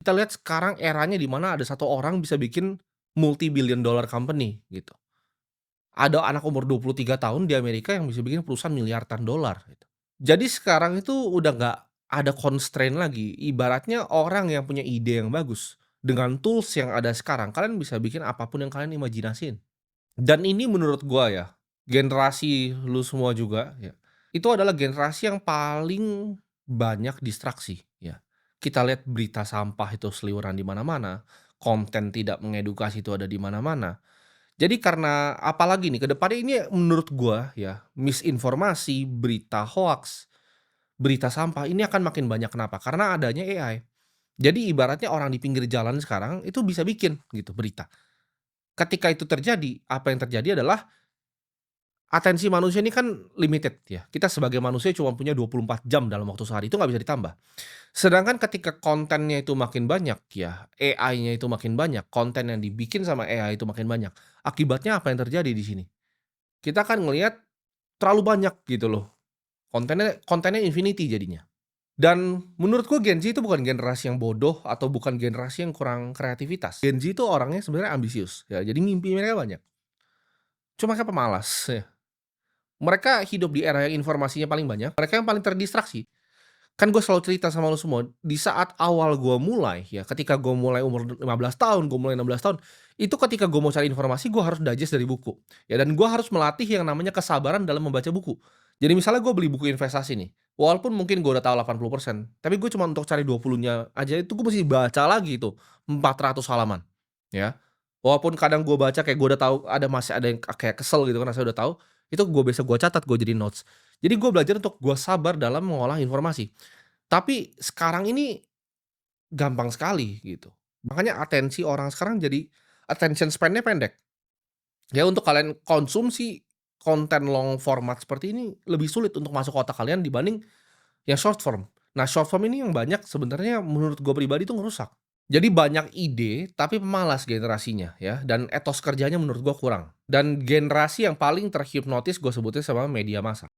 Kita lihat sekarang eranya di mana ada satu orang bisa bikin multi-billion dollar company gitu. Ada anak umur 23 tahun di Amerika yang bisa bikin perusahaan miliaran dolar gitu. Jadi sekarang itu udah nggak ada constraint lagi, ibaratnya orang yang punya ide yang bagus, dengan tools yang ada sekarang, kalian bisa bikin apapun yang kalian imajinasiin. Dan ini menurut gua ya, generasi lu semua juga ya, itu adalah generasi yang paling banyak distraksi ya. Kita lihat berita sampah itu seliweran di mana-mana, konten tidak mengedukasi itu ada di mana-mana. Jadi karena apalagi nih ke depannya ini menurut gua ya, misinformasi, berita hoaks, berita sampah ini akan makin banyak. Kenapa? Karena adanya AI. Jadi ibaratnya orang di pinggir jalan sekarang itu bisa bikin gitu berita. Ketika itu terjadi, apa yang terjadi adalah atensi manusia ini kan limited ya. Kita sebagai manusia cuma punya 24 jam dalam waktu sehari, itu nggak bisa ditambah. Sedangkan ketika kontennya itu makin banyak ya, AI-nya itu makin banyak, konten yang dibikin sama AI itu makin banyak. Akibatnya apa yang terjadi di sini? Kita kan ngelihat terlalu banyak gitu loh, kontennya kontennya infinity jadinya. Dan menurutku Gen Z itu bukan generasi yang bodoh atau bukan generasi yang kurang kreativitas. Gen Z itu orangnya sebenarnya ambisius ya, jadi mimpi mereka banyak. Cuma mereka pemalas ya. Mereka hidup di era yang informasinya paling banyak, mereka yang paling terdistraksi. Kan gue selalu cerita sama lu semua, di saat awal gue mulai ya, ketika gue mulai umur 15 tahun, gue mulai 16 tahun, itu ketika gue mau cari informasi gue harus digest dari buku, ya dan gue harus melatih yang namanya kesabaran dalam membaca buku. Jadi misalnya gue beli buku investasi nih, walaupun mungkin gue udah tahu 80%, tapi gue cuma untuk cari 20-nya aja itu gue mesti baca lagi tuh 400 halaman, ya. Walaupun kadang gue baca kayak gue udah tahu masih ada yang kayak kesel gitu kan, saya udah tahu, itu gue biasa gue catat, gue jadi notes. Jadi gue belajar untuk gue sabar dalam mengolah informasi. Tapi sekarang ini gampang sekali gitu. Makanya atensi orang sekarang jadi attention span-nya pendek. Ya untuk kalian konsumsi konten long format seperti ini lebih sulit untuk masuk ke otak kalian dibanding yang short form. Nah short form ini yang banyak sebenarnya menurut gue pribadi itu ngerusak. Jadi banyak ide tapi pemalas generasinya ya dan etos kerjanya menurut gue kurang. Dan generasi yang paling terhipnotis gue sebutnya sama media massa.